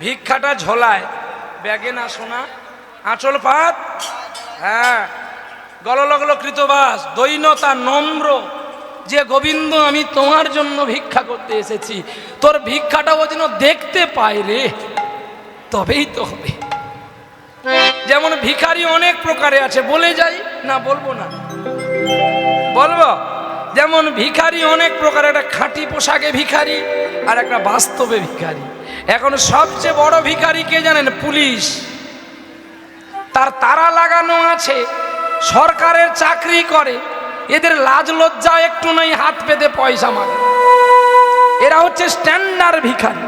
ভিক্ষাটা ঝোলায়, ব্যাগে না সোনা, আঁচল পাত, হ্যাঁ, গললগ্ল কৃতবাস, দৈনতা, নম্র, যে গোবিন্দ আমি তোমার জন্য ভিক্ষা করতে এসেছি, তোর ভিক্ষাটা ও যেন দেখতে পায় রে, তবেই তো হবে। যেমন ভিখারি অনেক প্রকারে আছে, বলে যাই না বলবো না, বলবো। যেমন ভিখারি অনেক প্রকার, একটা খাঁটি পোশাকে ভিখারি আর একটা বাস্তবে ভিখারি। এখন সবচেয়ে বড় ভিখারি কে জানেন? পুলিশ। তার তারা লাগানো আছে, সরকারের চাকরি করে, এদের লাজ লজ্জা একটু নাই, হাত পেতে পয়সা মারে। এরা হচ্ছে স্ট্যান্ডার্ড ভিখারি।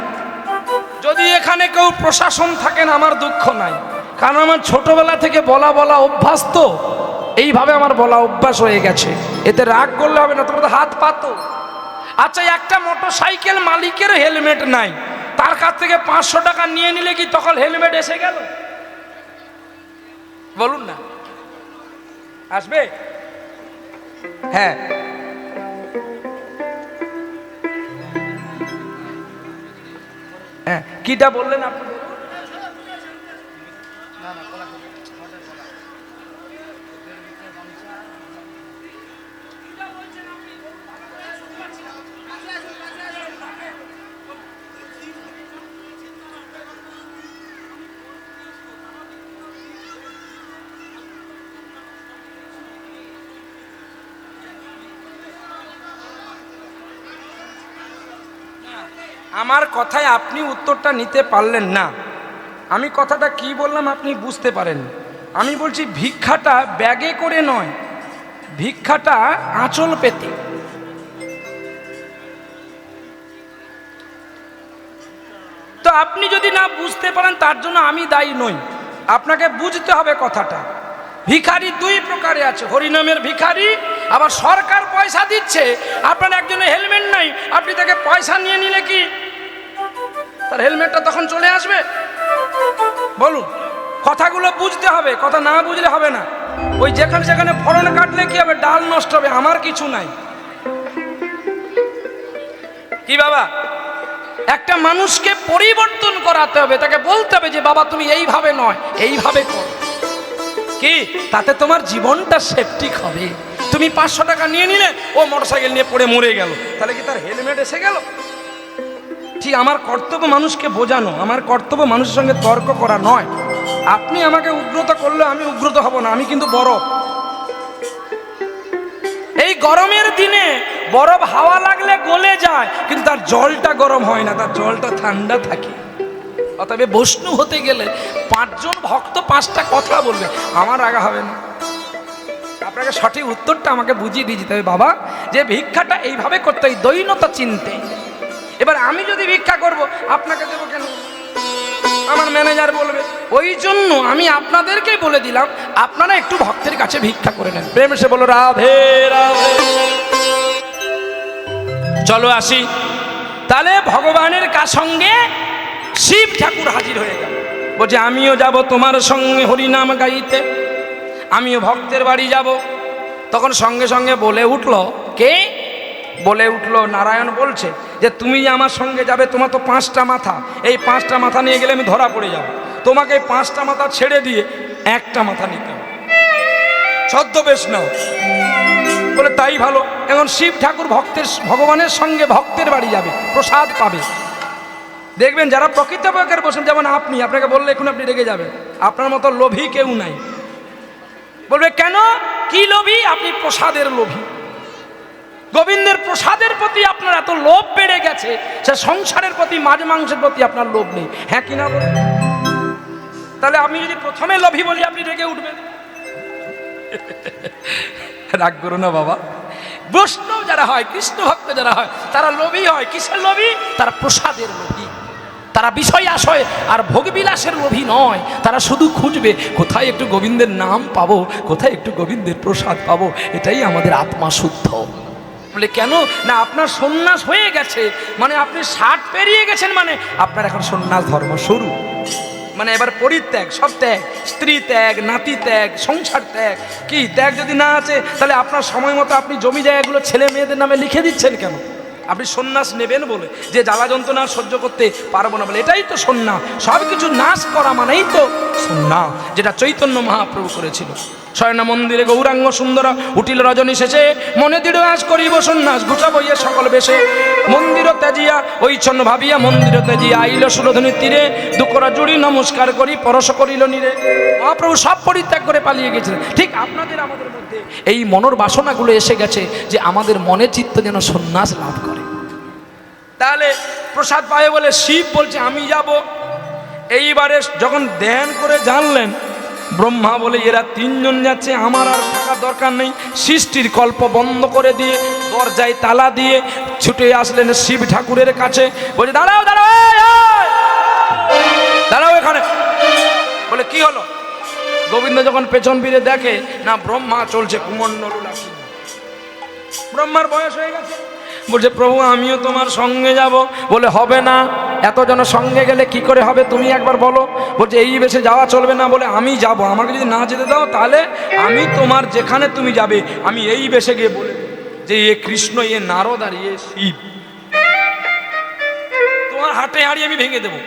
যদি এখানে কেউ প্রশাসন থাকেন আমার দুঃখ নাই, কারণ আমার ছোটবেলা থেকে বলা অভ্যাস, তো এইভাবে আমার বলা অভ্যাস হয়ে গেছে, এতে রাগ করলে হবে না, তোমরা হাত পাতো। আচ্ছা, একটা মোটরসাইকেল মালিকের হেলমেট নাই, তার কাছ থেকে 500 টাকা নিয়ে নিলে কি তখন হেলমেট এসে গেল? বলুন না, আসবে? হ্যাঁ, হ্যাঁ, কিটা বললেন আপনি? আমার কথায় আপনি উত্তরটা নিতে পারলেন না। আমি কথাটা কি বললাম আপনি বুঝতে পারেন। আমি বলছি ভিক্ষাটা ব্যাগে করে নয়, ভিক্ষাটা আঁচল পেতে। তো আপনি যদি না বুঝতে পারেন তার জন্য আমি দায়ী নই, আপনাকে বুঝতে হবে কথাটা। ভিখারি দুই প্রকারে আছে, হরিনামের ভিখারি, আবার সরকার পয়সা দিচ্ছে, আপনার একজনের হেলমেট নাই, আপনি তাকে পয়সা নিয়ে নিলে কি তার হেলমেটটা তখন চলে আসবে? বলুন, কথাগুলো বুঝতে হবে, কথা না বুঝলে হবে না। ওই যেখানে সেখানে ফড়ন কাটলে কি হবে? ডাল নষ্ট হবে, আমার কিছু নাই। কি বাবা, একটা মানুষকে পরিবর্তন করাতে হবে, তাকে বলতে হবে যে বাবা তুমি এইভাবে নয়, এইভাবে কর, কি তাতে তোমার জীবনটা সেফটিক হবে। তুমি 500 টাকা নিয়ে নিলে, ও মোটরসাইকেল নিয়ে পড়ে মরে গেল, তাহলে কি তার হেলমেট এসে গেল? ঠিক আমার কর্তব্য মানুষকে বোঝানো, আমার কর্তব্য মানুষের সঙ্গে তর্ক করা নয়। আপনি আমাকে উগ্রত করলে আমি উগ্রত হব না, আমি কিন্তু বরফ। এই গরমের দিনে বরফ হাওয়া লাগলে গলে যায়, কিন্তু তার জলটা গরম হয় না, তার জলটা ঠান্ডা থাকে। অতএব বৈষ্ণব হতে গেলে 5 জন ভক্ত 5টা কথা বলবে, আমার রাগা হবে না। আপনাকে সঠিক উত্তরটা আমাকে বুঝিয়ে দিয়ে যেতে হবে বাবা, যে ভিক্ষাটা এইভাবে করতে হয়, দৈনতা চিনতে। এবার আমি যদি ভিক্ষা করব, আপনাকে দেবো কেন? আমার ম্যানেজার বলবে। ওই জন্য আমি আপনাদেরকে বলে দিলাম, আপনারা একটু ভক্তের কাছে ভিক্ষা করে নেন। প্রেম সে বলো রাধে রাধে। চলো আসি তাহলে। ভগবানের সঙ্গে শিব ঠাকুর হাজির হয়ে গেল, বলছে আমিও যাব তোমার সঙ্গে হরিনাম গাইতে, আমিও ভক্তের বাড়ি যাব। তখন সঙ্গে সঙ্গে বলে উঠল, কে বলে উঠল? নারায়ণ বলছে যে তুমি আমার সঙ্গে যাবে, তোমার তো 5টা মাথা, এই 5টা মাথা নিয়ে গেলে আমি ধরা পড়ে যাব, তোমাকে এই 5টা মাথা ছেড়ে দিয়ে একটা মাথা নিতে হবে, ছদ্মবেশ নাও। বলে তাই ভালো। এখন শিব ঠাকুর ভগবানের সঙ্গে ভক্তের বাড়ি যাবে, প্রসাদ পাবে। দেখবেন যারা প্রকৃতপক্ষের বসেন, যেমন আপনি, আপনাকে বললে এখন আপনি রেগে যাবেন, আপনার মতো লোভী কেউ নাই। বলবে কেন, কি লোভী? আপনি প্রসাদের লোভী। গোবিন্দের প্রসাদের প্রতি আপনার এত লোভ বেড়ে গেছে, সে সংসারের প্রতি, মাছ মাংসের প্রতি আপনার লোভ নেই। হ্যাঁ কিনা বলে? তাহলে আমি যদি প্রথমে লোভী বলি, আপনি রেগে উঠবেন। রাগ করো না বাবা। বৈষ্ণব যারা হয়, কৃষ্ণ ভক্ত যারা হয়, তারা লোভী হয়। কিসের লোভী? তারা প্রসাদের লোভী, তারা বিষয় আশয় আর ভোগবিলাসের লোভী নয়। তারা শুধু খুঁজবে কোথায় একটু গোবিন্দের নাম পাবো, কোথায় একটু গোবিন্দের প্রসাদ পাবো, এটাই আমাদের আত্মা শুদ্ধ। বলে কেন না, আপনার সন্ন্যাস হয়ে গেছে, মানে আপনি 60 পেরিয়ে গেছেন, মানে আপনার এখন সন্ন্যাস ধর্ম শুরু। মানে এবার পরিত্যাগ, সব ত্যাগ, স্ত্রী ত্যাগ, নাতি ত্যাগ, সংসার ত্যাগ। কি ত্যাগ যদি না আছে, তাহলে আপনার সময় মতো আপনি জমি জায়গাগুলো ছেলে মেয়েদের নামে লিখে দিচ্ছেন কেন? আপনি সন্ন্যাস নেবেন বলে, যে জ্বালা যন্ত্রণা সহ্য করতে পারবো না বলে, এটাই তো সন্ন্যাস। সব কিছু নাশ করা মানেই তো সন্ন্যাস, যেটা চৈতন্য মহাপ্রভু করেছিল। শয়না মন্দিরে গৌরাঙ্গ সুন্দর উঠিল রজনী শেষে, মনে দৃঢ় আজ করিব সন্ন্যাস, গুছাবো ইয়ে সকল বেশে। মন্দির ত্যাজিয়া ঐচ্ছন্ন ভাবিয়া, মন্দির ত্যাজিয়া আইল সুরধনির তীরে, দুকরা জুড়ি নমস্কার করি পরশ করিল নীরে। মহাপ্রভু সব পরিত্যাগ করে পালিয়ে গেছিলেন। ঠিক আপনাদের আমাদের মধ্যে এই মনের বাসনাগুলো এসে গেছে যে আমাদের মনে চিত্ত যেন সন্ন্যাস লাভ করে। তাহলে প্রসাদ পাবে বলে শিব বলছে আমি যাব। এইবারে যখন ধ্যান করে জানলেন, ব্রহ্মা বলে এরা তিনজন যাচ্ছে, আমার আর থাকার দরকার নেই। সৃষ্টির কল্প বন্ধ করে দিয়ে দরজায় তালা দিয়ে ছুটে আসলেন শিব ঠাকুরের কাছে। বলছে দাঁড়াও দাঁড়াও, দাঁড়াও এখানে। বলে কি হলো? গোবিন্দ যখন পেছন ফিরে দেখে না ব্রহ্মা চলছে কুমণ্ডল উলাসী। ব্রহ্মার বয়স হয়ে গেছে। বলছে প্রভু আমিও তোমার সঙ্গে যাব। বলে হবে না, এতজন সঙ্গে গেলে কি করে হবে, তুমি একবার বলো। বলছে এই বেশে যাওয়া চলবে না। বলে আমি যাব, আমাকে যদি না যেতে দাও তাহলে আমি তোমার যেখানে তুমি যাবে আমি এই বেশে গিয়ে বলে যে এ কৃষ্ণ, এ নারদ আর এ শিব, তোমার হাটে হাড়ি আমি ভেঙে দেবো।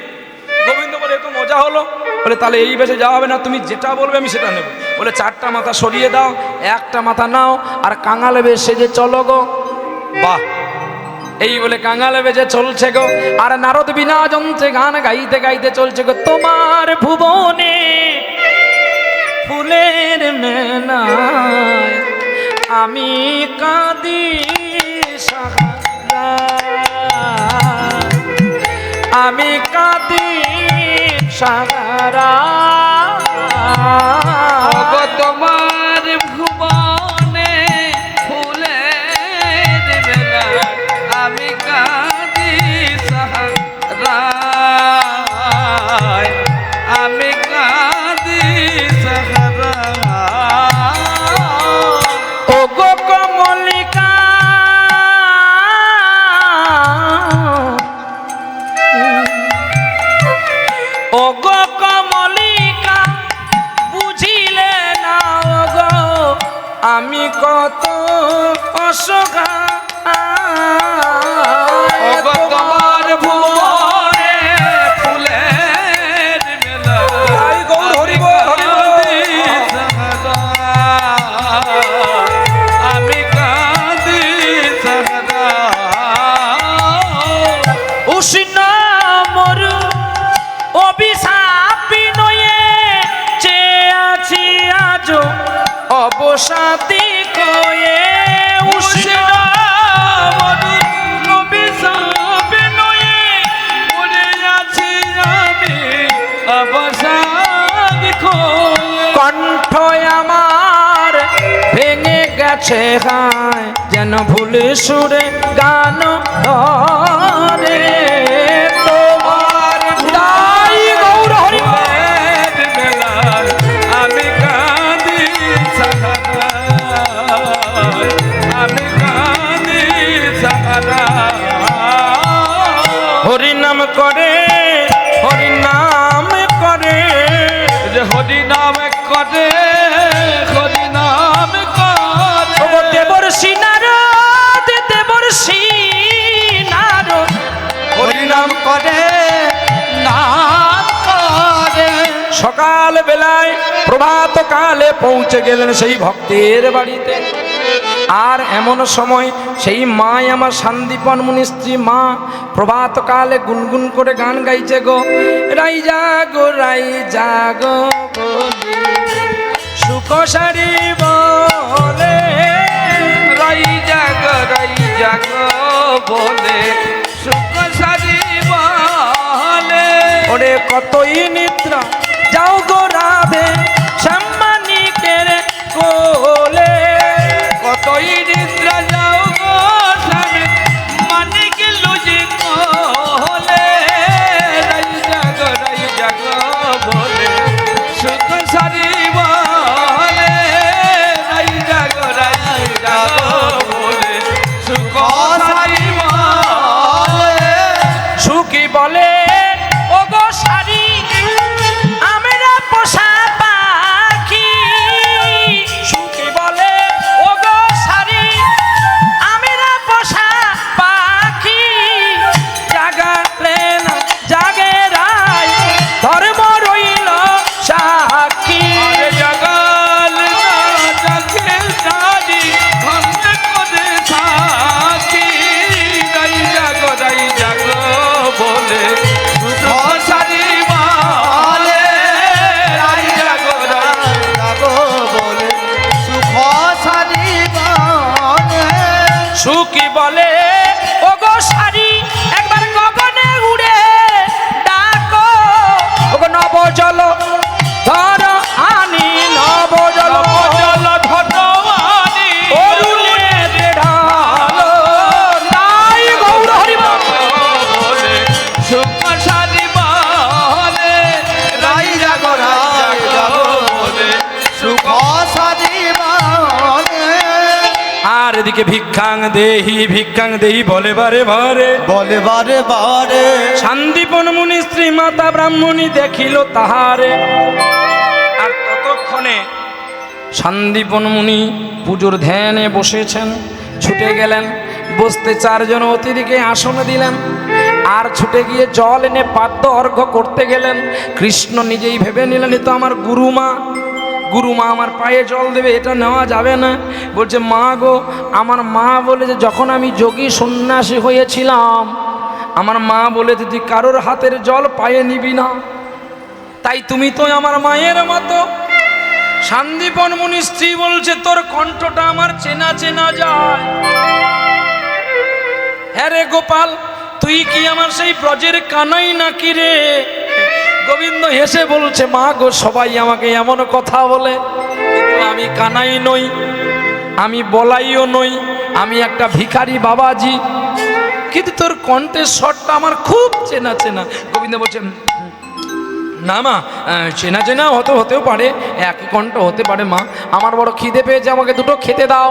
গোবিন্দ বলে এত মজা হলো। বলে তাহলে এই বেশে যাওয়া হবে না, তুমি যেটা বলবে আমি সেটা নেব। বলে চারটা মাথা সরিয়ে দাও, একটা মাথা নাও আর কাঙালে বেশে যে চলো গো। বাহ, এই বলে কাঙালে বেজে চলছে গো। আর নারদ বিনা যন্ত্রে গান গাইতে গাইতে চলছে গো। তোমার ভুবনে ফুলের মেলায় আমি কাঁদি সাহারা, আমি কাঁদি সাহারা। তোমার ভুবনে ফুলের মেলায় আমি কাঁদি সাহারা, আমি কাঁদি সাহারা। ও গো কমলিকা ও গো কমলিকা, বুঝিলে না গো আমি কত অসহায়। তোমার ভুবনে ফুলের মেলায় গৌর হরি বল, হরি বল। আমি কাঁদি সাহারা। উষ্ণ মরু অভিশাপী নয়ে চেয়ে আছি আজ অবসাদী কয়ে। উষ্ণ মরু অভিশাপে নয়ে পড়ে আছি আমি অবসাদ খোয়ে। কণ্ঠ আমার ভেঙে গেছে হায়, যেন ভুলে সুরে গান ধরে তোমার দাই। গৌর হরি বল। ফুলের মেলায় আমি কাঁদি সাহারা, আমি কাঁদি সাহারা। হরি নাম করে, হরি নাম করে, যে হরি নাম করে, হরি নাম করে। ও দেবর্ষি নারদ, দেবর্ষি নারদ হরি নাম করে, নাম করে। সকাল বেলায় প্রভাত কালে পৌঁছে গেলেন সেই ভক্তের বাড়িতে। আর এমন সময় সেই মাই আমার শান্তিপন মুনি স্ত্রী মা প্রভাত কালে গুনগুন করে গান গাইছে গো। রাই জাগো রাই জাগো বলি সুখ সারি বলে, রাই জাগ বলে সুখ সারি বলে। ওরে কতই নিদ্রা যাও গো রাধে সম্মানিকের কোলে। কতই নিদ্রা যাও গো স্বামী মানিক লুজি কোলে। রাই জাগ বলে সুখ সারি বলে, রাই জাগ বলে সুখ সারি বলে। সুখী বলে ও গো সারি আমরা পোষা পাখি। সুখী বলে ও গো সারি নবজল ধর আনি নবজল জল ঘটবানি অরুণে ঢালো নাই গৌর হরি বল। বলে সুখ সারি বলে রাই জাগো বলে সুখ আর এদিকে ভিক্ষাং দেহি বলে বারে বারে বলে বারে বারে শান্তিপন মুনি স্ত্রী মাতা ব্রাহ্মণী দেখিল তাহারে। আর ততক্ষণে শান্তিপন মুনি পুজোর ধ্যানে বসেছেন, ছুটে গেলেন বসতে, চারজন অতিথিকে আসন দিলেন, আর ছুটে গিয়ে জল এনে পাদ্য অর্ঘ্য করতে গেলেন। কৃষ্ণ নিজেই ভেবে নিলেন এ তো আমার গুরুমা, গুরুমা আমার পায়ে জল দেবে, এটা নেওয়া যাবে না। বলছে মা গো, আমার মা বলে যে যখন আমি যোগী সন্ন্যাসী হয়েছিলাম, আমার মা বলে তুই কারোর হাতের জল পায়ে নিবি না, তাই তুমি তো আমার মায়ের মতো। শান্তিপন মুনি স্ত্রী বলছে তোর কণ্ঠটা আমার চেনা চেনা যায়। হ্যাঁ রে গোপাল, তুই কি আমার সেই ব্রজের কানাই নাকি রে? গোবিন্দ হেসে বলছে মা গো, সবাই আমাকে এমন কথা বলে, কিন্তু আমি কানাই নই, আমি বলাইও নই, আমি একটা ভিখারি বাবাজি, কিন্তু তোর কণ্ঠের স্বরটা আমার খুব চেনা চেনা। গোবিন্দ বলছে না মা, চেনা চেনা হতেও পারে, একই কণ্ঠ হতে পারে মা, আমার বড় খিদে পেয়েছে, আমাকে দুটো খেতে দাও।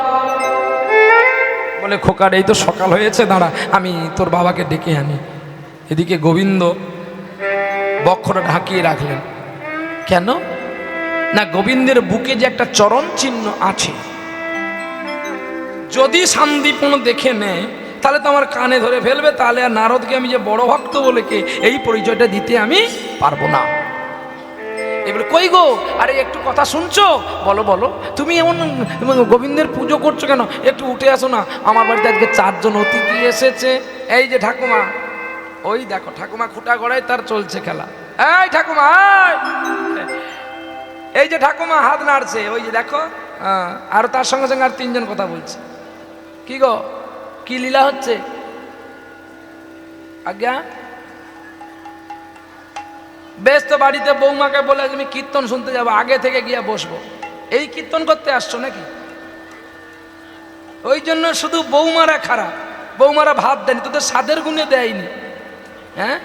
বলে খোকার এই তো সকাল হয়েছে, দাঁড়া আমি তোর বাবাকে ডেকে আনি। এদিকে গোবিন্দ বক্ষটা ঢাকিয়ে রাখলেন। কেন না, গোবিন্দের বুকে যে একটা চরণ চিহ্ন আছে, যদি শান্তিপূর্ণ দেখে নেয় তাহলে তো আমার কানে ধরে ফেলবে, তাহলে আর নারদকে আমি যে বড় ভক্ত বলে কে এই পরিচয়টা দিতে আমি পারবো না। এবারে কই গো, আরে একটু কথা শুনছো? বলো বলো, তুমি এমন গোবিন্দের পুজো করছো কেন? একটু উঠে আসো না, আমার বাড়িতে আজকে 4 জন অতিথি এসেছে। এই যে ঠাকুমা, ওই দেখো ঠাকুমা খুঁটা গড়ায় তার চলছে খেলা। এই ঠাকুমা, এই যে ঠাকুমা হাত নাড়ছে, ওই যে দেখো, আর তার সঙ্গে সঙ্গে আর 3 জন কথা বলছে। কি গো, কি লীলা হচ্ছে? আজ্ঞা, বেশ তো বাড়িতে বৌমাকে বলে আমি কীর্তন শুনতে যাবো, আগে থেকে গিয়ে বসবো। এই কীর্তন করতে আসছো নাকি? ওই জন্য শুধু বৌমারা খারাপ, বৌমারা ভাত দেয়নি, তোদের স্বাদের গুণে দেয়নি। হ্যাঁ,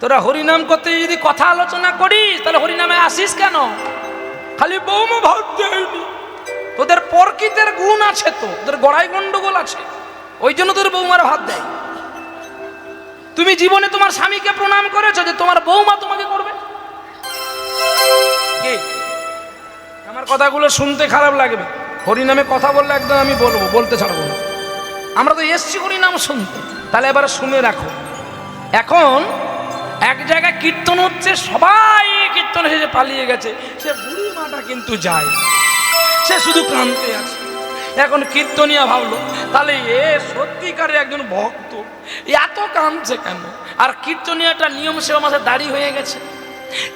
তোরা হরিনাম করতে যদি কথা আলোচনা করিস তাহলে হরিনামে আসিস কেন? খালি বৌমা ভাত দেয়নি, তোদের প্রকৃতির গুণ আছে, তো তোদের গড়াই গন্ডগোল আছে, ওই জন্য তোদের বৌমারা ভাত দেয়। তুমি জীবনে তোমার স্বামীকে প্রণাম করেছো যে তোমার বৌমা তোমাকে করবে? কি আমার কথাগুলো শুনতে খারাপ লাগবে, হরিনামে কথা বললে একদম আমি বলবো, বলতে ছাড়বো না। আমরা তো এসছি হরিনাম শুনতে, তাহলে এবার শুনে রাখো। এখন এক জায়গায় কীর্তন হচ্ছে, সবাই কীর্তন এসে পালিয়ে গেছে, সে বুড়ি মাটা কিন্তু যায়, সে শুধু কাঁদতে আছে। এখন কীর্তনিয়া ভাবলো তাহলে এ সত্যিকারে একজন ভক্ত, এত কাঁদছে কেন? আর কীর্তনিয়াটা নিয়ম সেবা মাসে দাঁড়ি হয়ে গেছে।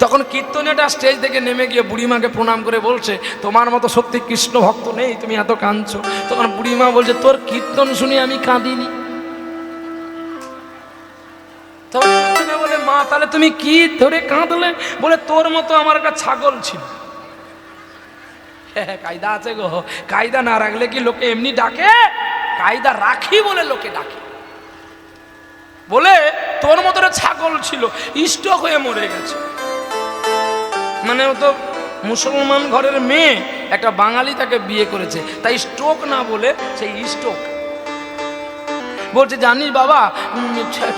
তখন কীর্তনিয়াটা স্টেজ থেকে নেমে গিয়ে বুড়িমাকে প্রণাম করে বলছে তোমার মতো সত্যি কৃষ্ণ ভক্ত নেই, তুমি এত কাঁদছো। তখন বুড়িমা বলছে তোর কীর্তন শুনে আমি কাঁদিনি। তখন বলে মা তাহলে তুমি কি ধরে কাঁদলে? বলে তোর মতো আমার একটা ছাগল ছিল। কায়দা আছে গো, কায়দা না রাখলে কি লোকে এমনি ডাকে? কায়দা রাখি বলে লোকে ডাকে। বলে তোর মতো ছাগল ছিল, স্ট্রোক হয়ে মরে গেছে। মানে ও তো মুসলমান ঘরের মেয়ে, একটা বাঙালি তাকে বিয়ে করেছে, তাই স্ট্রোক না বলে সেই স্ট্রোক বলছে। জানিস বাবা,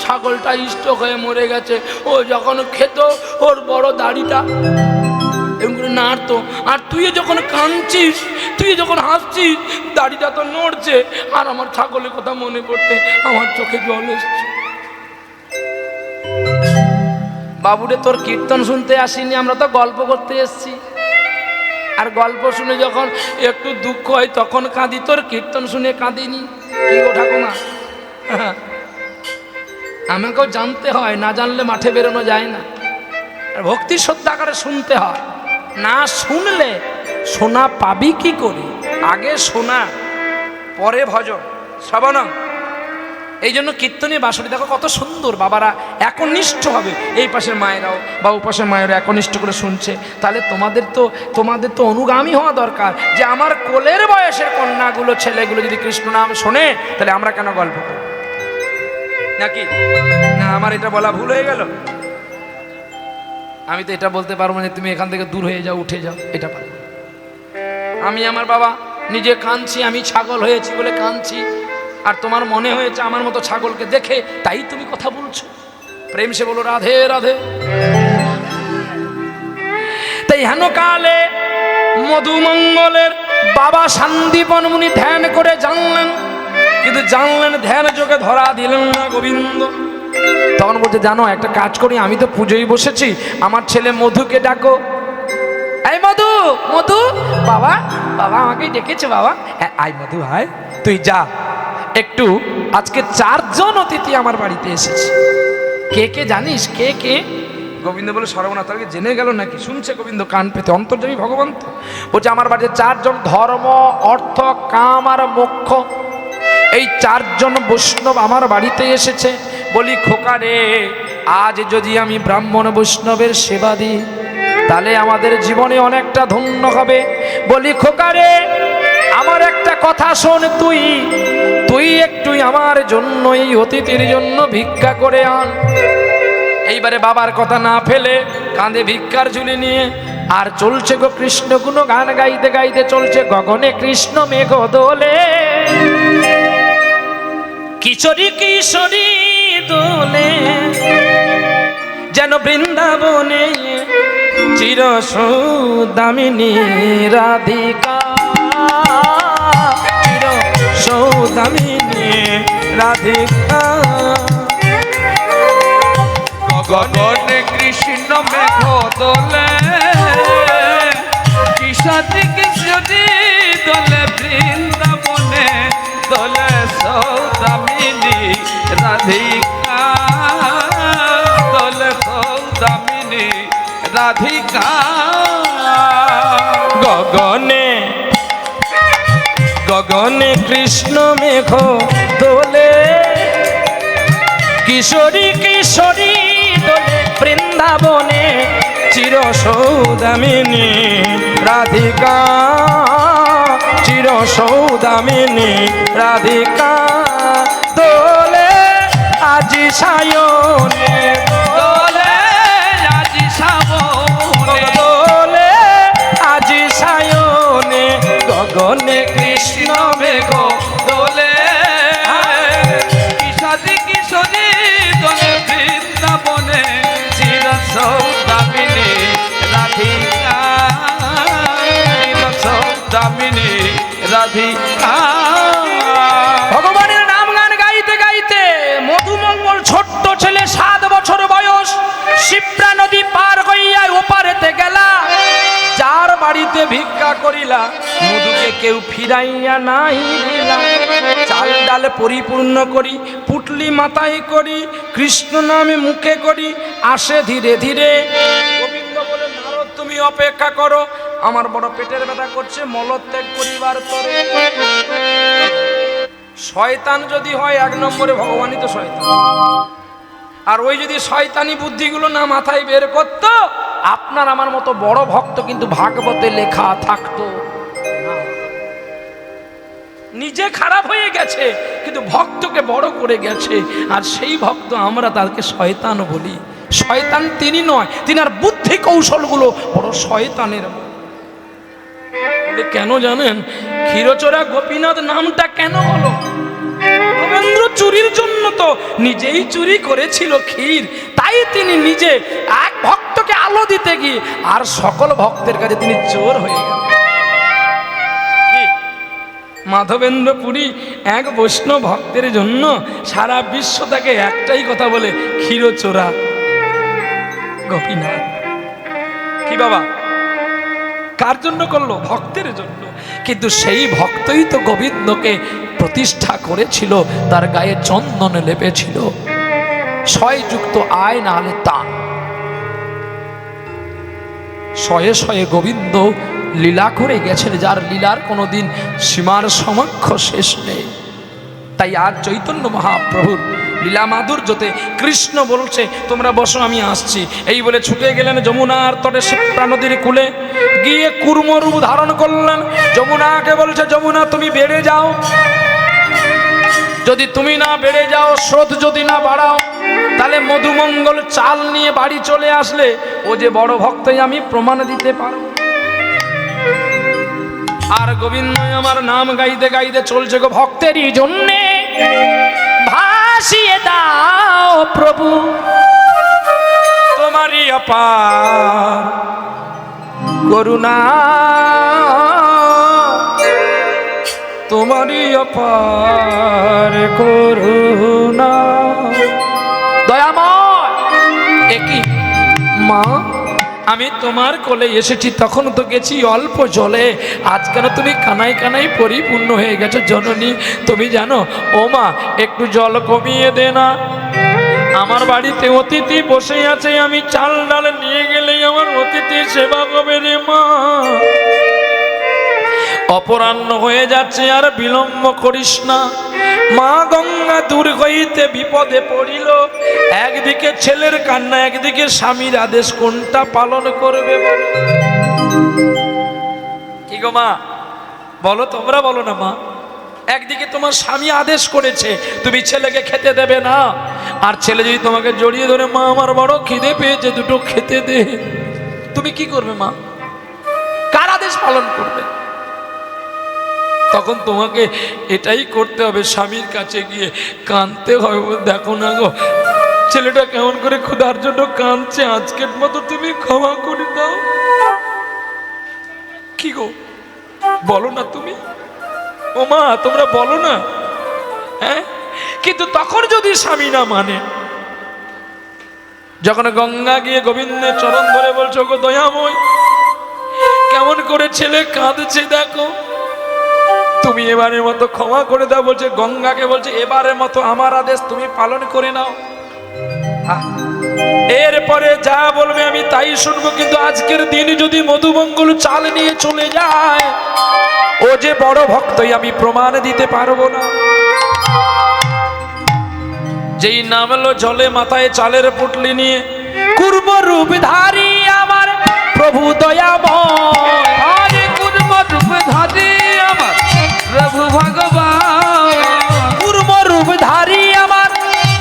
ছাগলটা স্ট্রোক হয়ে মরে গেছে, ও যখন খেত ওর বড় দাড়িটা নাড়তো, আর তুই যখন কাঁদছিস, তুই যখন হাসছিস, দাড়িটা তো নড়ছে, আর আমার ছাগলের কথা মনে করতে আমার চোখে জল এসছে। বাবুরে তোর কীর্তন শুনতে আসিনি, আমরা তো গল্প করতে এসছি, আর গল্প শুনে যখন একটু দুঃখ হয় তখন কাঁদি, তোর কীর্তন শুনে কাঁদিনি। কি গো ঠাকুমা, আমাকেও জানতে হয়, না জানলে মাঠে বেরোনো যায় না। আর ভক্তি শ্রদ্ধা করে শুনতে হয়, না শুনলে শোনা পাবি কি করে? আগে শোনা, পরে ভজন। শ্রবণম এই জন্য কীর্তনে বাঁশরি দেখো কত সুন্দর, বাবারা একনিষ্ঠ হবে, এই পাশের মায়েরাও বা ও পাশের মায়েরা একনিষ্ঠ করে শুনছে। তাহলে তোমাদের তো অনুগামী হওয়া দরকার, যে আমার কোলের বয়সের কন্যাগুলো ছেলেগুলো যদি কৃষ্ণ নাম শোনে, তাহলে আমরা কেন গল্প করব নাকি? না, আমার এটা বলা ভুল হয়ে গেল? আমি তো এটা বলতে পারবো না তুমি এখান থেকে দূর হয়ে যাও, উঠে যাও, এটা পারবো। আমি আমার বাবা নিজে কাঁদছি, আমি ছাগল হয়েছি বলে কাঁদছি, আর তোমার মনে হয়েছে আমার মতো ছাগলকে দেখে তাই তুমি কথা বলছো। প্রেম সে বলো রাধে রাধে। তাই হেন কালে মধুমঙ্গলের বাবা শান্তিপন মুনি ধ্যান করে জানলেন, কিন্তু জানলেন ধ্যান যোগে ধরা দিলেন না গোবিন্দ। তখন বলছে জানো একটা কাজ করি, আমি তো পুজোয় বসেছি, আমার ছেলে মধুকে ডাকো। এই মধু, মধু, বাবা বাবা আমাকে ডেকেছে বাবা। আয় মধু আয়, তুই যা একটু, আজকে 4 জন অতিথি আমার বাড়িতে এসেছে। কে কে জানিস? কে কে? গোবিন্দ বলে সর্বনাথ, তাকে জেনে গেল নাকি? শুনছে গোবিন্দ কান পেতে, অন্তর্যামী ভগবান তো। বলছে আমার বাড়িতে 4 জন, ধর্ম অর্থ কাম আর মোক্ষ, এই 4 জন বৈষ্ণব আমার বাড়িতে এসেছে। বলি খোকা রে, আজ যদি আমি ব্রাহ্মণ বৈষ্ণবের সেবা দিই তাহলে আমাদের জীবনে অনেকটা ধন্য হবে। বলি খোকা রে, আমার একটা কথা শোন, তুই একটু আমার জন্য, এই অতিথির জন্য ভিক্ষা করে আন। এইবারে বাবার কথা না ফেলে কাঁধে ভিক্ষার ঝুলি নিয়ে আর চলছে গো কৃষ্ণ গুণ গান গাইতে গাইতে চলছে। গগনে কৃষ্ণ মেঘ দোলে, কিশোরী কিশোরী দোলে, যেন বৃন্দাবনে চির সৌদামিনী রাধিকা, চির সৌদামিনী রাধিকা। গগনে কৃষ্ণ মেঘ দোলে, কিশোরী কিশোরী দোলে, বৃন্দাবনে দোলে সৌদামিনী রাধিকা, দোলে সৌদামিনী রাধিকা। গগনে কৃষ্ণ মেঘ দোলে, কিশোরী কিশোরী দোলে, বৃন্দাবনে চির সৌদামিনী রাধিকা, চির সৌদামিনী রাধিকা। দোলে আজি সায়নে, দোলে আজি সাবনে, দোলে আজি সায়নে, গগনে কৃষ্ণ মেঘ দোলে, কিশোরী কিশোরী দোলে, বৃন্দাবনে চির সৌদামিনী রাধিকা, চির সৌদামিনী রাধিকা। ভগবানের নাম গান গাইতে গাইতে মধুমঙ্গল ছোট্ট ছেলে 7 বছর বয়স শিপ্রা নদী পার হইয়া ওপারেতে গেলা। যার বাড়িতে ভিক্ষা করিলা মধুকে কেউ ফিরাইয়া নাই দিলা। চাল ডাল পরিপূর্ণ করি, পুটলি মাথায় করি, কৃষ্ণ নামে মুখে করি, আসে ধীরে ধীরে। গোবিন্দ বলে নারদ তুমি অপেক্ষা করো, আমার বড় পেটের ব্যথা করছে, মলত্যাগ করিবার পরে। শয়তান যদি হয় 1 নম্বরে ভগবানই তো শয়তান। আর ওই যদি শয়তানি বুদ্ধিগুলো না মাথায় বের করতো, আপনার আমার মতো বড় ভক্ত কিন্তু ভাগবতে লেখা থাকতো না। নিজে খারাপ হয়ে গেছে কিন্তু ভক্তকে বড় করে গেছে, আর সেই ভক্ত আমরা তাকে শয়তান বলি। শয়তান তিনি নয়, তিনি আর বুদ্ধি কৌশলগুলো বড় শয়তানের। কেন জানেন ক্ষীরচোরা গোপীনাথ নামটা কেন হলো? রবীন্দ্র চুরির জন্য তো নিজেই চুরি করেছিল ক্ষীর, তাই তিনি নিজে এক ভক্তকে আলো দিতে গিয়ে আর সকল ভক্তের কাছে তিনি চোর হয়ে গেল। মাধবেন্দ্র পুরী এক বৈষ্ণব ভক্তের জন্য সারা বিশ্ব তাকে একটাই কথা বলে, ক্ষীরচোরা গোপীনাথ। কি বাবা, কার জন্য করলো? ভক্তের জন্য। কিন্তু সেই ভক্তই তো গোবিন্দকে প্রতিষ্ঠা করেছিল, তার গায়ে চন্দন লেপেছিল। শয়যুক্ত আয় না হলে তা শয়ে শয়ে গোবিন্দ লীলা করে গেছেন, যার লীলার কোনোদিন সীমার সমক্ষ শেষ নেই। তাই আজ চৈতন্য মহাপ্রভুর লীলা মাধুর্যতে কৃষ্ণ বলছে তোমরা বসো আমি আসছি, এই বলে ছুটে গেলেন যমুনার তটে শিপ্রা নদীর কূলে, গিয়ে কুর্মরূপ ধারণ করলেন। যমুনাকে বলছে যমুনা তুমি বেড়ে যাও, যদি তুমি না বেড়ে যাও, স্রোত যদি না বাড়াও, তাহলে মধুমঙ্গল চাল নিয়ে বাড়ি চলে আসলে ও যে বড় ভক্তই আমি প্রমাণ দিতে পারব। আর গোবিন্দ আমার নাম গাইতে গাইতে চলছে গো ভক্তেরই জন্যে, ভাসিয়ে দাও প্রভু তোমারই অপার করুণা, তোমারই অপার করুণা। দয়াময় একই মা, আমি তোমার কোলে এসেছি তখন তো গেছি অল্প জলে, আজ কেন তুমি কানায় কানায় পরিপূর্ণ হয়ে গেছো জননী? তুমি জানো ও মা, একটু জল কমিয়ে দে না, আমার বাড়িতে অতিথি বসে আছে, আমি চাল ডাল নিয়ে গেলেই আমার অতিথি সেবা করবে রে মা। অপরাহ্ন হয়ে যাচ্ছে, আর বিলম্ব করিস না। মা গঙ্গা দূর হইতে বিপদে পড়িল, একদিকে ছেলের কান্না, একদিকে স্বামীর আদেশ, কোনটা পালন করবে বলো? কি গো মা বলো, তোমরা বলো না মা। একদিকে তোমার স্বামী আদেশ করেছে তুমি ছেলেকে খেতে দেবে না, আর ছেলে যদি তোমাকে জড়িয়ে ধরে মা আমার বড় খিদে পেয়েছে দুটো খেতে দে, তুমি কি করবে মা? কার আদেশ পালন করবে? তখন তোমাকে এটাই করতে হবে, স্বামীর কাছে গিয়ে কাঁদতে হবে, দেখো না গো ছেলেটা কেমন করে ক্ষুধার জন্য কাঁদছে, আজকের মতো তুমি ক্ষমা করে দাও। কি গো বলো না তুমি, ও মা তোমরা বলো না। হ্যাঁ, কিন্তু তখন যদি স্বামী না মানে, যখন গঙ্গা গিয়ে গোবিন্দের চরণ ধরে বলছো গো দয়াময় কেমন করে ছেলে কাঁদছে দেখো, তুমি এবারের মতো ক্ষমা করে দাও, বলছে গঙ্গাকে বলছে এবারের মতো আমার আদেশ তুমি পালন করে নাও, এরপরে যা বলবে আমি তাই শুনবো। কিন্তু আজকের দিন যদি মধুমঙ্গল চাল নিয়ে চলে যায়, ও যে বড় ভক্তই আমি প্রমাণ দিতে পারবো না। যেই নামলো জলে মাথায় চালের পুটলি নিয়ে, কুর্ম রূপধারী আমার প্রভু দয়াময়, আরে কুর্ম রূপধারী আমার প্রভু ভগবান, কুর্ম রূপধারী আমার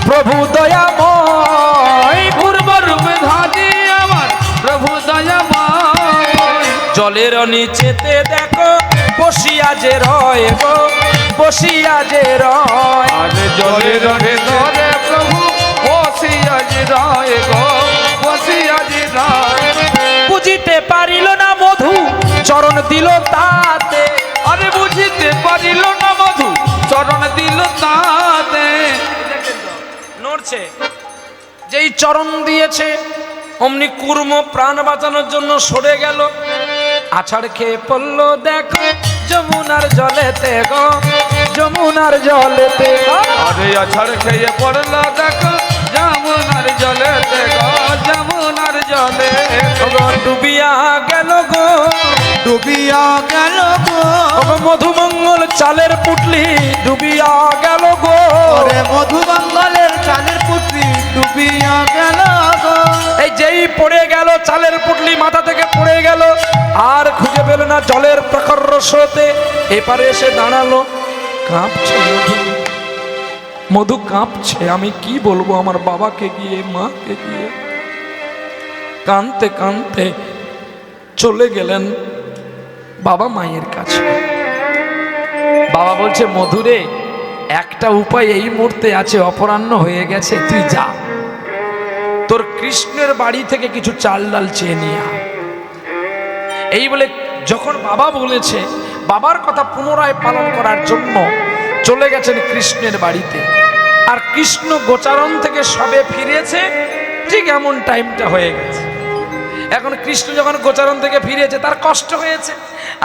প্রভু দয়াময়, কুর্ম রূপধারী আমার প্রভু দয়াময়। জলের নিচেতে দেখো বসিয়া যে রয় গো, বসিয়া যে রয়, আরে জলের ভেতরে প্রভু বসিয়া যে রয় গো, বসিয়া যে রয়। বুঝিতে পারিল না মধু চরণ দিল তাতে, আরে বুঝিতে পারিল না মধু চরণ দিল তাতে। নড়ছে, যেই চরণ দিয়েছে অমনি কুর্ম প্রাণ বাঁচানোর জন্য সরে গেল, আছাড় খেয়ে পড়লো দেখো যমুনার জলেতে গো, যমুনার জলেতে গো। আরে আছাড় খেয়ে পড়লো দেখো যমুনার জলেতে গো, যমুনার জলে গো ডুবিয়া গেল গো, ডুবিয়া গেল গো, গো মধুমঙ্গল চালের পুটলি ডুবিয়া গেল গো, ওরে মধুমঙ্গলের চালের পুত্রী ডুবিয়া গেল গো। এই যেই পড়ে গেল চালের পুটলি মাথা থেকে পড়ে গেল, আর খুঁজে পেল না জলের প্রখর স্রোতে, এপারে এসে দাঁড়ালো, কাঁপছে মধু, মধু কাঁপছে, আমি কি বলবো আমার বাবাকে গিয়ে মাকে গিয়ে, কাঁদতে কাঁদতে চলে গেলেন বাবা মায়ের কাছে। বাবা বলছে মধুরে একটা উপায় এই মুহূর্তে আছে, অপরাহ্ন হয়ে গেছে, তুই যা, তোর কৃষ্ণের বাড়ি থেকে কিছু চাল ডাল চেয়ে নিয়ে আয়। এই বলে যখন বাবা বলেছে, বাবার কথা পুনরায় পালন করার জন্য চলে গেছেন কৃষ্ণের বাড়িতে। আর কৃষ্ণ গোচারণ থেকে সবে ফিরেছে, ঠিক এমন টাইমটা হয়ে গেছে। এখন কৃষ্ণ যখন গোচারণ থেকে ফিরেছে তার কষ্ট হয়েছে,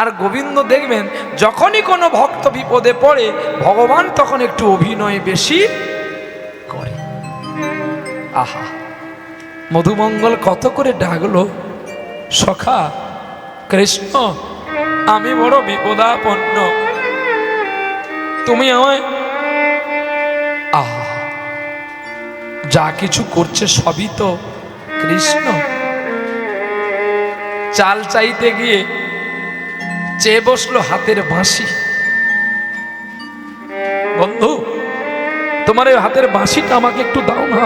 আর গোবিন্দ দেখবেন যখনই কোনো ভক্ত বিপদে পড়ে ভগবান তখন একটু অভিনয় বেশি করে। আহা, মধুমঙ্গল কত করে ডাকলো, সখা কৃষ্ণ আমি বড় বিপদাপন্ন, তুমি আমায় আহ, যা কিছু করছে সবই তো কৃষ্ণ। চাল চাইতে গিয়ে চেয়ে বসলো হাতের বাঁশি। বন্ধু, তোমার এই হাতের বাঁশিটা আমাকে একটু দাও না।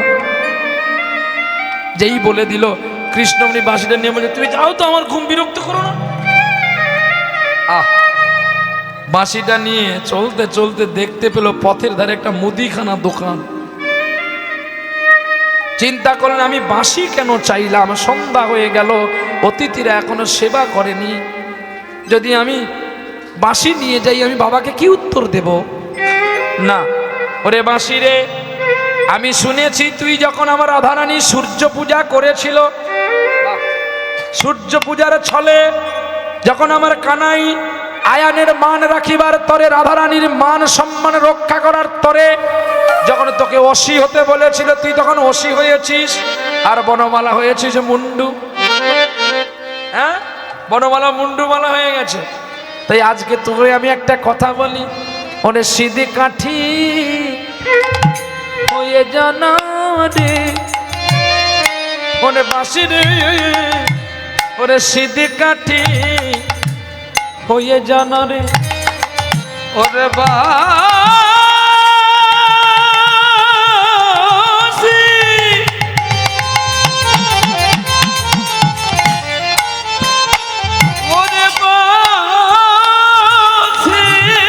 যেই বলে দিল, কৃষ্ণমণি বাঁশিটা নিয়ে বলে, তুমি যাও তো, আমার ঘুম বিরক্ত করো না। আহ, বাঁশিটা নিয়ে চলতে চলতে দেখতে পেল পথের ধারে একটা মুদিখানা দোকান। চিন্তা করলেন, আমি বাঁশি কেন চাইলাম? সন্ধ্যা হয়ে গেল, অতিথিরা এখনো সেবা করেনি। যদি আমি বাঁশি নিয়ে যাই, আমি বাবাকে কি উত্তর দেব? না, ওরে বাঁশি রে, আমি শুনেছি তুই যখন আমার রাধারানী সূর্য পূজা করেছিল, সূর্য পূজার ছলে যখন আমার কানাই আয়ানের মান রাখিবার তরে, রাধারানীর মান সম্মান রক্ষা করার তরে যখন তোকে অসি হতে বলেছিল, তুই তখন অসি হয়েছিস আর বনমালা হয়েছিস মুন্ডু। হ্যাঁ, বনমালা মুন্ডুমালা হয়ে গেছে। তাই আজকে তোকে আমি একটা কথা বলি, ওরে সিধে কাঠি হয়ে জানা রে, ওরে বাঁশি রে, ওরে সিধে কাঠি হয়ে জানা রে, ওরে বাঁশি, ওরে বাঁশি রে,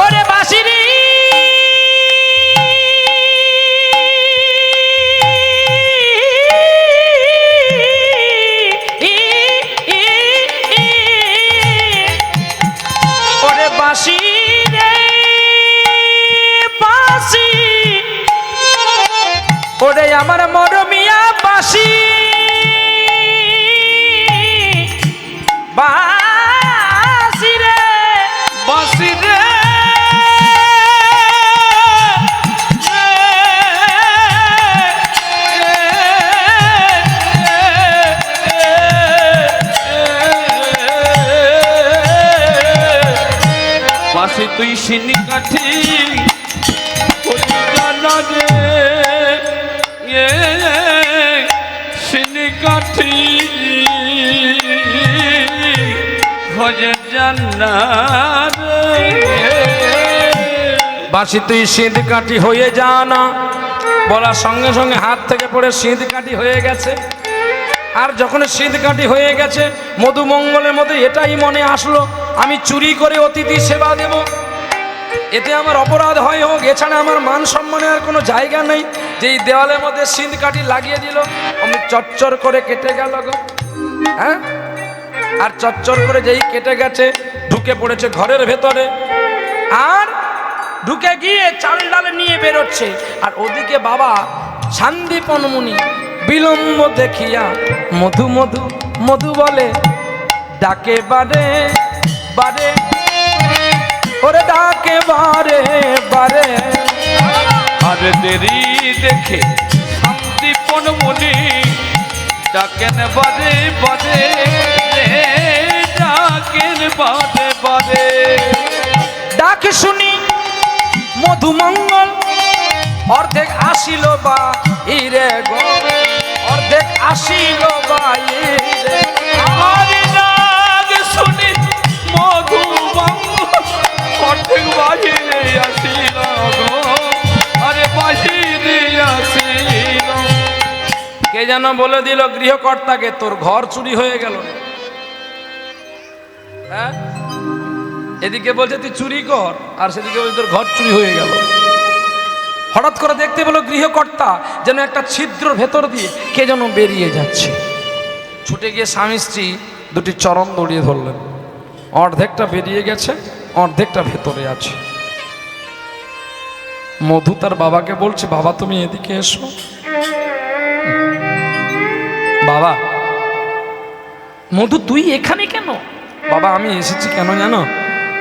ওরে বাঁশি রে, বাঁশি রে, বাঁশি, ওরে আমার মরমিয়া বাঁশি, বাঁশি রে, বাঁশি রে, বাঁশি তুই সিনি কাঠি হয়ে জানা রে, সিনি কাঠি হয়ে জানা রে। বাঁশি তুই সিঁধ কাঠি হয়ে যা না, বলার সঙ্গে সঙ্গে হাত থেকে পড়ে সিঁধ কাঠি হয়ে গেছে। আর যখন সিঁধ কাঠি হয়ে গেছে, মধুমঙ্গলের মধ্যে এটাই মনে আসলো, আমি চুরি করে অতিথি সেবা দেব, এতে আমার অপরাধ হয় হোক, এছাড়া আমার মান সম্মানের আর কোনো জায়গা নেই। যেই দেওয়ালের মধ্যে সিঁধ কাঠি লাগিয়ে দিল, আমি চচ্চর করে কেটে গেল গো। হ্যাঁ, আর চচ্চর করে যেই কেটে গেছে, ঢুকে পড়েছে ঘরের ভেতরে, আর ঢুকে গিয়ে চাল ডাল নিয়ে বেরোচ্ছে। আর ওদিকে বাবা শান্তিপন মুনি বিলম্ব দেখিয়া মধু মধু মধু বলে, ডাকে বারে বারে, ওরে ডাকে বারে বারে, আর দেরি দেখে শান্তিপন মুনি ডাকেন বারে বারে, ডাকেন বারে বারে। ডাক শুনি মধুমঙ্গল অর্ধেক আসিল বা ইরে গো, অর্ধেক আসিল বা ইরে, আমার ডাক শুনি মধুমঙ্গল অর্ধেক বাহিরে আসিল গো, আরে বাহিরে আসিল। কে যেন বলে দিল গৃহকর্তাকে, তোর ঘর চুরি হয়ে গেল। হ্যাঁ, এদিকে বলছে তুই চুরি কর, আর সেদিকে বলছে তোর ঘর চুরি হয়ে গেল। হঠাৎ করে দেখতে পেল গৃহকর্তা যেন একটা ছিদ্র ভেতর দিয়ে কে যেন বেরিয়ে যাচ্ছে। ছুটে গিয়ে স্বামী স্ত্রী দুটি চরণ দড়িয়ে ধরলেন। অর্ধেকটা বেরিয়ে গেছে, অর্ধেকটা ভেতরে আছে। মধু তার বাবাকে বলছে, বাবা তুমি এদিকে এসো। বাবা, মধু তুই এখানে কেন? বাবা আমি এসেছি কেন জানো?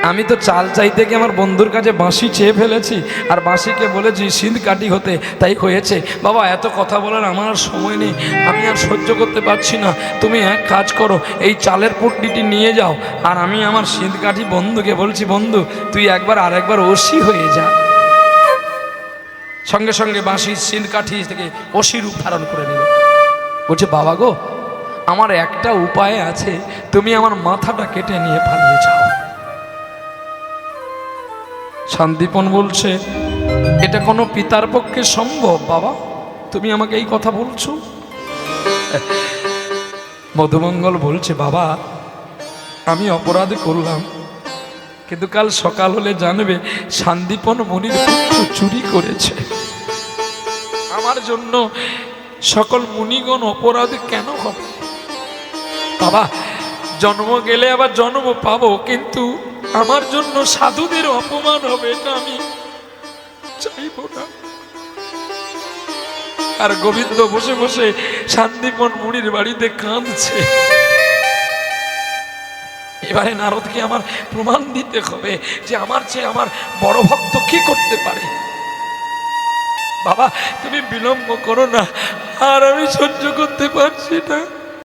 আমি তো চাল চাইতে গিয়ে আমার বন্ধুর কাছে বাঁশি চেয়ে ফেলেছি, আর বাঁশিকে বলেছি সিঁধ কাটি হতে, তাই হয়েছে। বাবা এত কথা বলার আমার আর সময় নেই, আমি আর সহ্য করতে পারছি না। তুমি এক কাজ করো, এই চালের পুটলিটি নিয়ে যাও, আর আমি আমার সিঁধ কাঠি বন্ধুকে বলছি, বন্ধু তুই একবার আর একবার ওসি হয়ে যা। সঙ্গে সঙ্গে বাঁশি সিঁধ কাঠি থেকে ওসি রূপ ধারণ করে নিল। বলছে বাবা গো, আমার একটা উপায় আছে, তুমি আমার মাথাটা কেটে নিয়ে পালিয়ে যাও। শান্তিপন বলছে এটা কোনো পিতার পক্ষে সম্ভব বাবা? তুমি আমাকে এই কথা বলছো? মধুমঙ্গল বলছে বাবা, আমি অপরাধ করলাম, কিন্তু কাল সকাল হলে জানবে শান্তিপন মুনির পুত্র চুরি করেছে। আমার জন্য সকল মুনিগণ অপরাধ কেন হবে? বাবা জন্ম গেলে আবার জন্ম পাবো, কিন্তু আমার জন্য সাধুদের অপমান হবে, এটা আমি চাইব না। আর গোবিন্দ বসে বসে শান্তিপন মুনির বাড়িতে কাঁদছে। এবারে নারদকে আমার প্রমাণ দিতে হবে যে আমার চেয়ে আমার বড় ভক্ত কি করতে পারে। বাবা তুমি বিলম্ব করো না, আর আমি সহ্য করতে পারছি না।